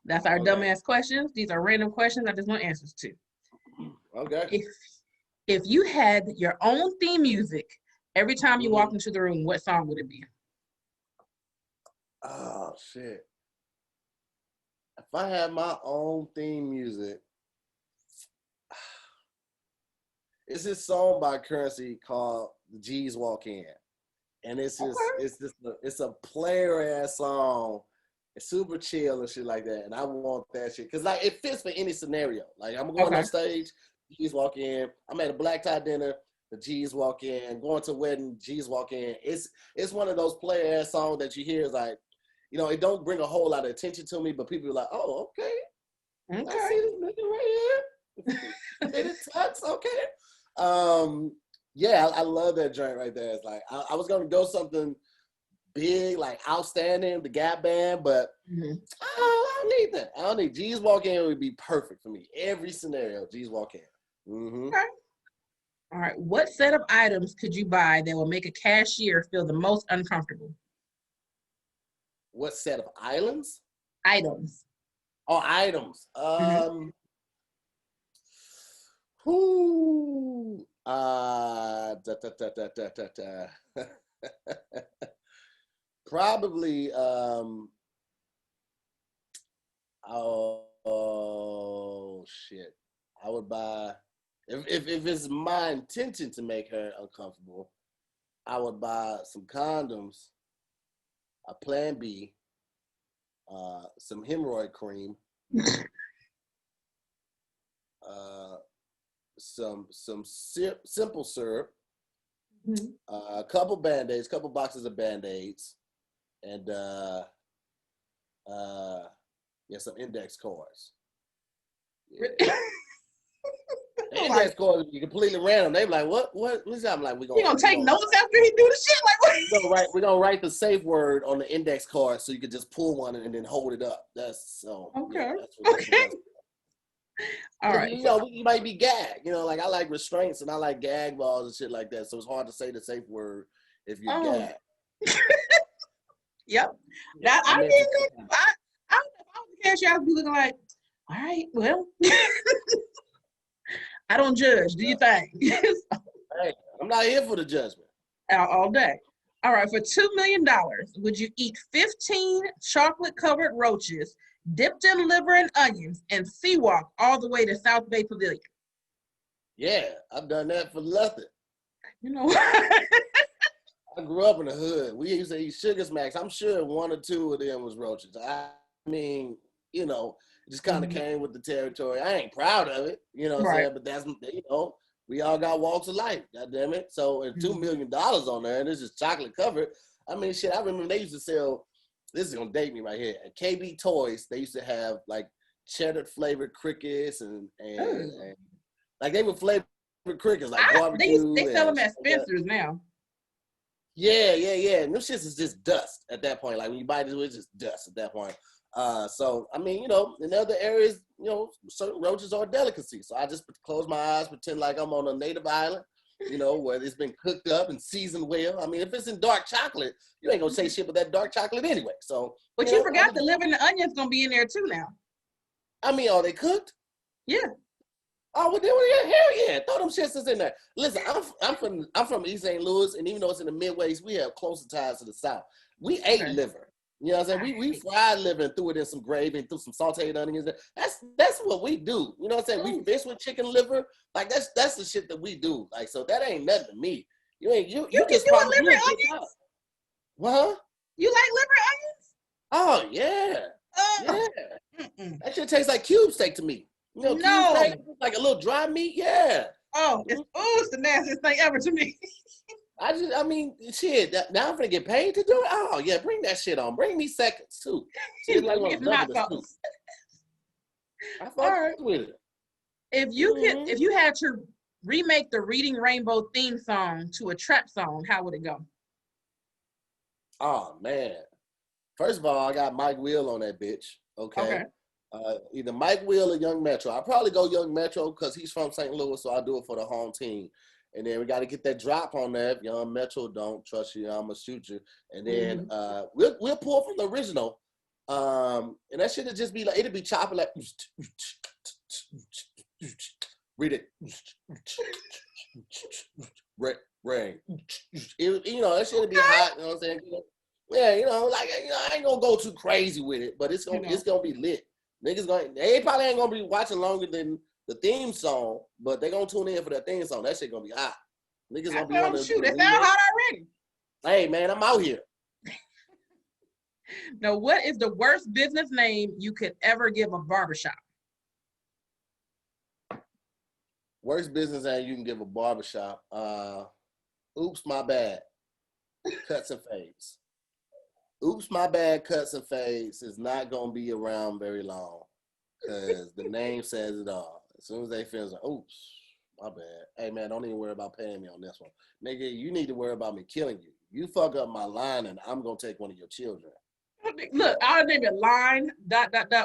That's our Yeah. Okay. dumbass questions. These are random questions I just want answers to. Okay. If you had your own theme music every time you Mm-hmm. walked into the room, what song would it be? Oh shit! If I had my own theme music, it's this song by Currency called "The G's Walk In." And Okay. it's a player ass song. It's super chill and shit like that. And I want that shit because like it fits for any scenario. Like I'm going Okay. on stage, he's walking in. I'm at a black tie dinner. the G's walk in, going to a wedding, G's walk in. It's one of those player ass songs that you hear is like, you know, it don't bring a whole lot of attention to me, but people are like, oh, okay. I see this nigga right here. Did it touch? Okay. Yeah, I love that joint right there. It's like I was gonna go something big, like outstanding, the Gap Band, but I don't need that. I don't need G's walk in would be perfect for me. Every scenario, G's walk in. Okay. All right. What set of items could you buy that will make a cashier feel the most uncomfortable? What set of islands? Items. Oh, items. Whoo. Probably. Oh shit. I would buy if it's my intention to make her uncomfortable. I would buy some condoms, a Plan B, some hemorrhoid cream, some simple syrup, a couple Band-Aids, couple boxes of Band-Aids, and some index cards. Yeah. Index cards be completely random. They be like, what? I'm like, you gonna take notes after he do the shit? Like what? We're gonna write the safe word on the index card so you could just pull one and then hold it up. That's so okay. Yeah, that's what okay. All right. You know, you might be gagged. You know, like I like restraints and I like gag balls and shit like that. So it's hard to say the safe word if you're gagged. Yep. That I didn't know. I don't know if I was the cashier, I'd be looking like, all right, well, I don't judge. Do you think? Hey, I'm not here for the judgment. All day. All right, for $2 million, would you eat 15 chocolate-covered roaches, dipped in liver and onions, and sea walk all the way to South Bay Pavilion? Yeah, I've done that for nothing. You know what? I grew up in the hood. We used to eat Sugar Smacks. I'm sure one or two of them was roaches. I mean, you know, it just kind of came with the territory. I ain't proud of it, you know what I'm saying? But that's, you know, we all got walks of life, God damn it. So, and $2 million on there, and it's just chocolate covered. I mean, shit, I remember they used to sell, this is gonna date me right here, at KB Toys, they used to have like cheddar flavored crickets and like they would flavor crickets like barbecue. They sell them at Spencer's now. Yeah. And them shits is just dust at that point. Like when you bite it, it's just dust at that point. So, I mean, you know, in other areas, you know, certain roaches are a delicacy. So I just close my eyes, pretend like I'm on a native island, you know, where it's been cooked up and seasoned well. I mean, if it's in dark chocolate, you ain't gonna say shit with that dark chocolate anyway. So, but you forgot the liver and the onion's gonna be in there too now. I mean, are they cooked? Yeah. Oh, well, then, hell yeah, throw them shits in there. Listen, I'm from East St. Louis, and even though it's in the Midwest, we have closer ties to the South. We ate liver. You know what I'm saying? We fried liver and threw it in some gravy and threw some sauteed onions. That's what we do. You know what I'm saying? We fish with chicken liver. Like that's the shit that we do. Like, so that ain't nothing to me. You just want liver and onions? What? You like liver and onions? Oh yeah. Yeah. That shit tastes like cube steak to me. You know, cube steak, like a little dry meat. Yeah. Oh, it's the nastiest thing ever to me. I mean, shit. Now I'm gonna get paid to do it. Oh yeah, bring that shit on. Bring me seconds too. Shit like one of the I fuck with it. If you had to remake the Reading Rainbow theme song to a trap song, how would it go? Oh man. First of all, I got Mike Will on that bitch. Okay. Either Mike Will or Young Metro. I'll probably go Young Metro because he's from St. Louis, so I'll do it for the home team. And then we got to get that drop on there. If Young Metro don't trust you, I'm gonna shoot you. And then we'll pull from the original. And that shit would just be like, it'd be chopping like read it. Rain. You know, that shit would be hot, you know what I'm saying? Yeah, you know, like, you know, I ain't gonna go too crazy with it, but it's gonna be lit. They probably ain't gonna be watching longer than the theme song, but they gonna tune in for that theme song. That shit gonna be hot. Niggas gonna be on the shoot. It sound hot already. Hey man, I'm out here. Now, what is the worst business name you could ever give a barbershop? Worst business name you can give a barbershop. Oops, my bad. Cuts and fades. Oops, my bad. Cuts and fades is not gonna be around very long because the name says it all. As soon as they finish, like, oops, my bad. Hey man, don't even worry about paying me on this one, nigga. You need to worry about me killing you. You fuck up my line, and I'm gonna take one of your children. Look, I'll name it line, ...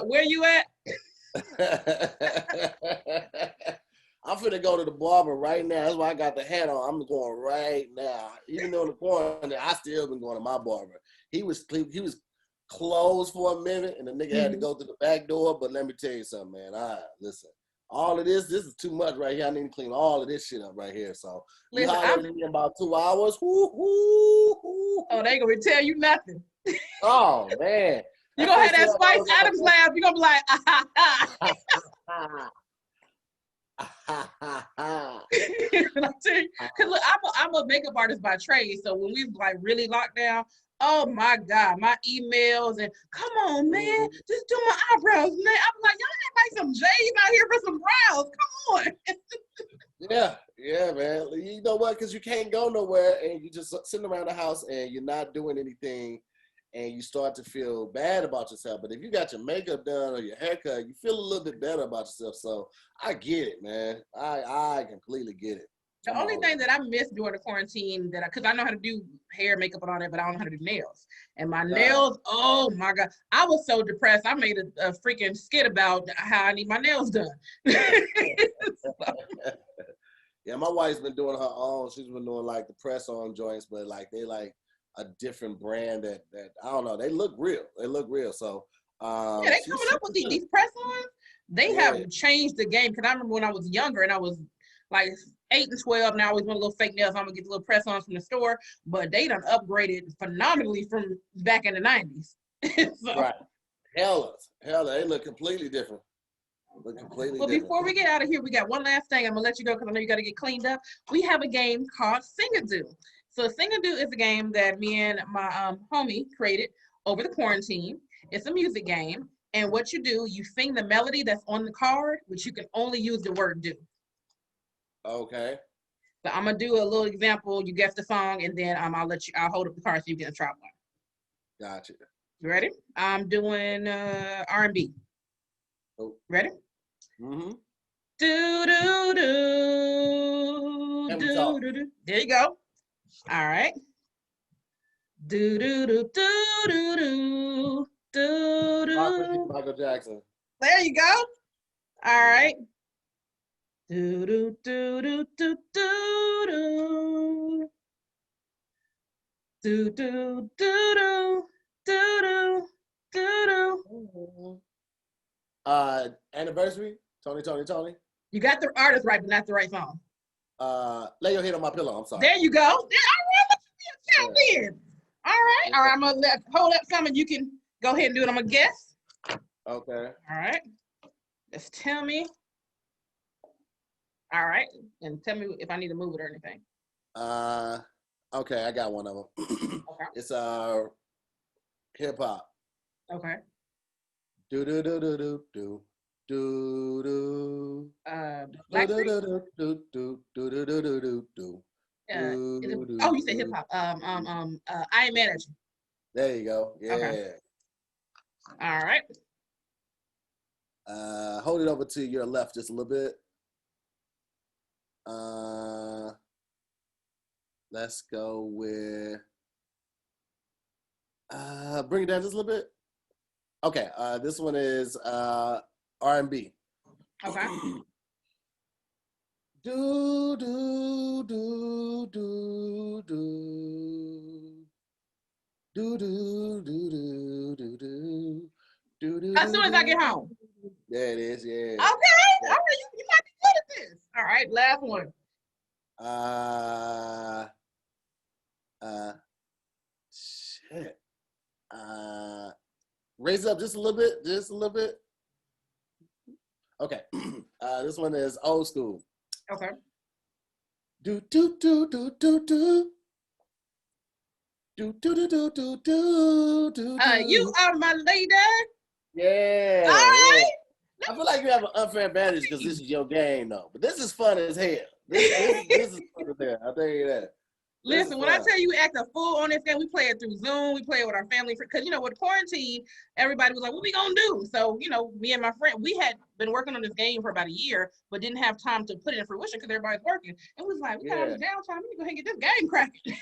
Where you at? I'm finna go to the barber right now. That's why I got the hat on. I'm going right now. Even though in the corner, I still been going to my barber. He was closed for a minute, and the nigga had to go to the back door. But let me tell you something, man. Listen. All of this is too much right here. I need to clean all of this shit up right here. So we holler in about 2 hours. Oh, they gonna tell you nothing. Oh man. You gonna have that Spice Adams laugh. You gonna be like, ah, ha, ha. Cause look, I'm a makeup artist by trade. So when we like really locked down, oh my God, my emails and come on, man, just do my eyebrows, man. I'm like, y'all have like some J's out here for some brows. Come on. Yeah, man. You know what? Because you can't go nowhere and you just sitting around the house and you're not doing anything and you start to feel bad about yourself. But if you got your makeup done or your haircut, you feel a little bit better about yourself. So I get it, man. I completely get it. The only thing that I missed during the quarantine because I know how to do hair, makeup, and all that, but I don't know how to do nails. And my nails, oh my God, I was so depressed. I made a freaking skit about how I need my nails done. Yeah, my wife's been doing her own. She's been doing like the press-on joints, but like they like a different brand that I don't know. They look real. So yeah, they coming up with these press-ons. They have changed the game. Because I remember when I was younger and I was like 8 and 12, and I always want a little fake nails. I'm gonna get the little press-ons from the store, but they done upgraded phenomenally from back in the 90s. So. Right. Hella, they look completely different. Before we get out of here, we got one last thing. I'm gonna let you go because I know you got to get cleaned up. We have a game called Singadoo. So Singadoo is a game that me and my homie created over the quarantine. It's a music game, and what you do, you sing the melody that's on the card, which you can only use the word "do." Okay. So I'm gonna do a little example. You guess the song, and then I'll hold up the card so you can try one. Gotcha. You ready? I'm doing R&B. Oh. Ready? Mm-hmm. Do do do do do do. There you go. All right. Do do do do do do do. Michael Jackson. There you go. All right. Do do do do do do do do do do do do do. Anniversary. Tony. You got the artist right, but not the right song. Lay your head on my pillow. I'm sorry. There you go. All right. I'm gonna hold up some, and you can go ahead and do it. I'm gonna guess. Okay. All right. Just tell me. All right, and tell me if I need to move it or anything. Okay, I got one of them. Okay. It's hip hop. Okay. Do do do do do do do do. Oh, you said hip hop. I Ain't Mad at You. There you go. Yeah. Okay. All right. Hold it over to your left just a little bit. Let's go with bring it down just a little bit. Okay, this one is R&B. Okay. Do do do do do do do do do do do. As soon as I get home. There it is. Yeah. Okay. All right. You might be good at this. All right. Last one. Shit. Raise it up just a little bit. Just a little bit. Okay. This one is old school. Okay. Do do do do do do. Do do do do do do do. You are my lady. Yeah. All right. I feel like you have an unfair advantage because this is your game, though. But this is fun as hell. This is fun as hell. I'll tell you that. Listen, when I tell you we act a fool on this game, we play it through Zoom, we play it with our family, because, with quarantine, everybody was like, what we gonna do? So, me and my friend, we had been working on this game for about a year, but didn't have time to put it in fruition because everybody's working. And we was like, we got all this downtime, we need to go ahead and get this game cracking.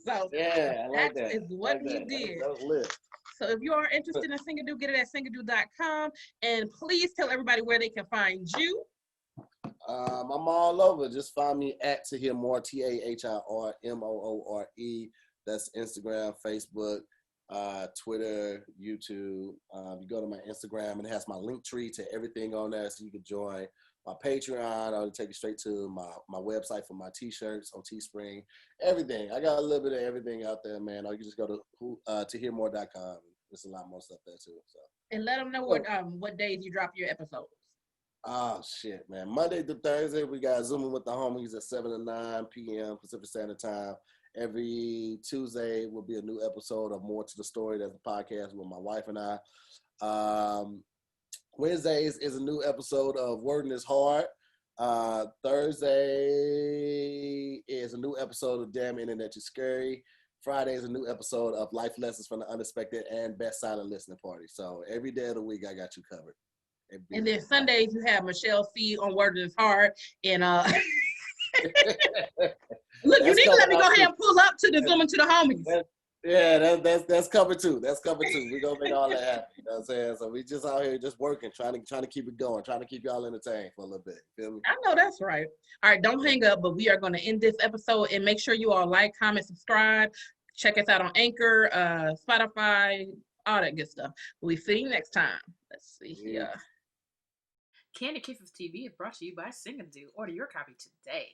So yeah, I like that that. is what we did. That was lit. So if you are interested in Singadoo, get it at singadoo.com. And please tell everybody where they can find you. I'm all over. Just find me at To Hear More, TAHIRMOORE. That's Instagram, Facebook, Twitter, YouTube. You go to my Instagram and it has my link tree to everything on there, so you can join my Patreon. I'll take you straight to my website for my t-shirts on Teespring. Everything. I got a little bit of everything out there, man. Or you can just go to tohearmore.com. There's a lot more stuff there too. So. And let them know what days you drop your episodes. Oh, shit, man. Monday through Thursday, we got Zooming with the Homies at 7 to 9 p.m. Pacific Standard Time. Every Tuesday will be a new episode of More to the Story. That's a podcast with my wife and I. Wednesdays is a new episode of Wording is Hard. Thursday is a new episode of Damn Internet You're Scary. Friday is a new episode of Life Lessons from the Unexpected and Best Silent Listening Party. So every day of the week, I got you covered. And then Sundays you have Michelle C on Word is Hard. And look, you need to let me go ahead and pull up to the Zoom and to the Homies. That's covered too. That's covered too. We're gonna make all that happen. You know what I'm saying? So we just out here just working, trying to keep it going, trying to keep y'all entertained for a little bit. Feel me? I know that's right. All right, don't hang up, but we are gonna end this episode, and make sure you all like, comment, subscribe. Check us out on Anchor, Spotify, all that good stuff. We'll see you next time. Let's see here. Candy Kisses TV is brought to you by Singadoo. Order your copy today.